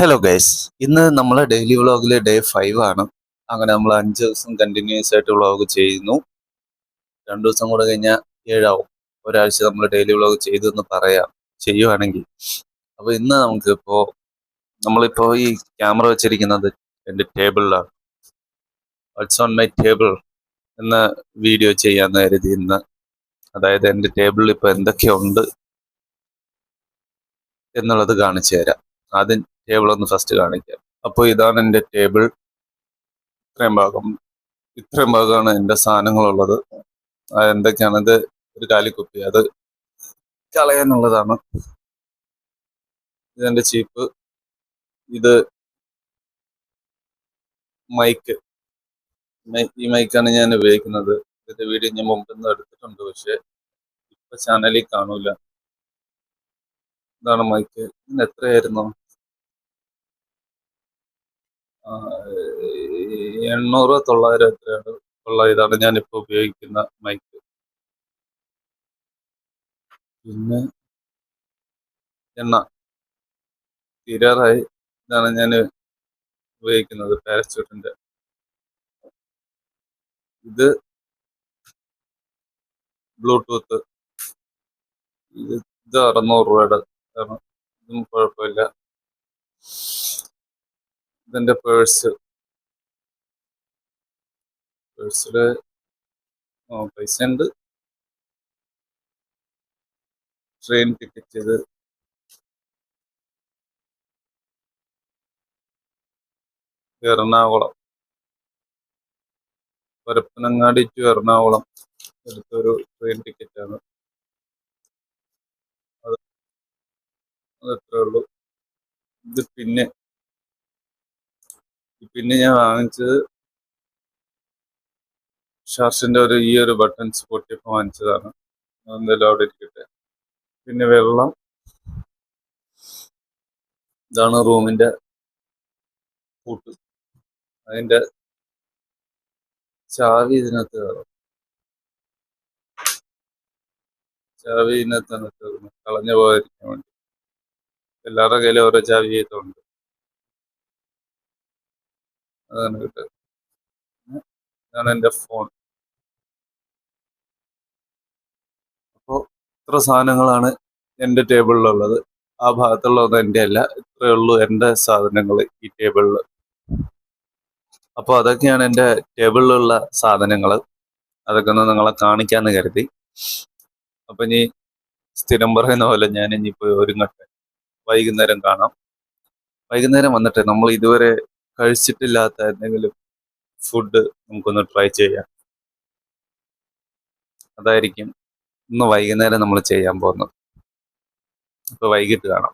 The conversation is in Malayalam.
ഹലോ ഗൈസ്, ഇന്ന് നമ്മളെ ഡെയിലി വ്ളോഗിലെ ഡേ 5 ആണ്. അങ്ങനെ നമ്മൾ 5 ദിവസം കണ്ടിന്യൂസ് ആയിട്ട് വ്ളോഗ് ചെയ്യുന്നു. 2 ദിവസം കൂടെ കഴിഞ്ഞാൽ 7 ആവും. ഒരാഴ്ച നമ്മൾ ഡെയിലി വ്ളോഗ് ചെയ്തു എന്ന് പറയാം, ചെയ്യുവാണെങ്കിൽ. അപ്പോൾ ഇന്ന് നമ്മളിപ്പോ ഈ ക്യാമറ വെച്ചിരിക്കുന്നത് എൻ്റെ ടേബിളിലാണ്. വാട്ട്സ് ഓൺ മൈ ടേബിൾ എന്ന വീഡിയോ ചെയ്യാമെന്ന് കരുതി ഇന്ന്. അതായത് എൻ്റെ ടേബിളിൽ ഇപ്പോൾ എന്തൊക്കെയുണ്ട് എന്നുള്ളത് കാണിച്ചു തരാം. ആദ്യം ടേബിൾ ഒന്ന് ഫസ്റ്റ് കാണിക്കാം. അപ്പോൾ ഇതാണ് എൻ്റെ ടേബിൾ. ഇത്രയും ഭാഗമാണ് എൻ്റെ സാധനങ്ങളുള്ളത്. എന്തൊക്കെയാണത്? ഒരു കാലിക്കുപ്പി, അത് കളയാനുള്ളതാണ്. ഇതെൻ്റെ ചീപ്പ്. ഇത് മൈക്ക്. ഈ മൈക്കാണ് ഞാൻ ഉപയോഗിക്കുന്നത്. ഇതിന്റെ വീഡിയോ ഞാൻ മുമ്പൊന്നും എടുത്തിട്ടുണ്ട്, പക്ഷെ ഇപ്പൊ ചാനലിൽ കാണൂല. ഇതാണ് മൈക്ക്. ഇതിന് എത്രയായിരുന്നു? 800 900 എത്രയാണ് ഉള്ള ഇതാണ് ഞാനിപ്പോൾ ഉപയോഗിക്കുന്ന മൈക്ക്. പിന്നെ എണ്ണ തീരാറായി. ഇതാണ് ഞാൻ ഉപയോഗിക്കുന്നത്, പാരച്യൂട്ടിന്റെ. ഇത് ബ്ലൂടൂത്ത്. ഇത് 600 രൂപയുടെ ആണ്. ഇതും കുഴപ്പമില്ല. ഇതെന്റെ പേഴ്സില് പൈസ ഉണ്ട്. Train ticket. ഇത് എറണാകുളം, പരപ്പനങ്ങാടി ടു എറണാകുളം എടുത്തൊരു ട്രെയിൻ ടിക്കറ്റാണ്. അതത്രേ ഉള്ളൂ. ഇത് പിന്നെ ഞാൻ വാങ്ങിച്ചത് ഷാർസിന്റെ ഈ ഒരു ബട്ടൺസ് പൊട്ടിയപ്പോൾ വാങ്ങിച്ചതാണ്. എന്തായാലും അവിടെ ഇരിക്കട്ടെ. പിന്നെ വെള്ളം. ഇതാണ് റൂമിന്റെ പൂട്ട്. അതിന്റെ ചാവി ഇതിനകത്ത് കാണും. ചാവി ഇതിനകത്താണ് ഇട്ടേക്കുന്നത്, കളഞ്ഞു പോകാതിരിക്കാൻ വേണ്ടി. എല്ലാവരുടെ കയ്യിലും ഓരോ ചാവി ചെയ്തുണ്ട്. അതാണ് കിട്ടുക. ഇതാണ് എൻ്റെ ഫോൺ. അപ്പോൾ ഇത്ര സാധനങ്ങളാണ് എൻ്റെ ടേബിളിലുള്ളത്. ആ ഭാഗത്തുള്ളതൊന്നും എൻ്റെ അല്ല. ഇത്രയേ ഉള്ളൂ എൻ്റെ സാധനങ്ങൾ ഈ ടേബിളിൽ. അപ്പോൾ അതൊക്കെയാണ് എൻ്റെ ടേബിളിലുള്ള സാധനങ്ങൾ. അതൊക്കെ ഒന്ന് നിങ്ങളെ കാണിക്കാമെന്ന് കരുതി. അപ്പം ഇനി സ്ഥിരം പറയുന്ന പോലെ ഞാൻ ഇനിയിപ്പോൾ ഒരുങ്ങട്ടെ. വൈകുന്നേരം കാണാം. വൈകുന്നേരം വന്നിട്ട് നമ്മൾ ഇതുവരെ കഴിച്ചിട്ടില്ലാത്ത എന്തെങ്കിലും ഫുഡ് നമുക്കൊന്ന് ട്രൈ ചെയ്യാം. അതായിരിക്കും ഇന്ന് വൈകുന്നേരം നമ്മൾ ചെയ്യാൻ പോകുന്നത്. അപ്പോൾ വൈകിട്ട് കാണാം.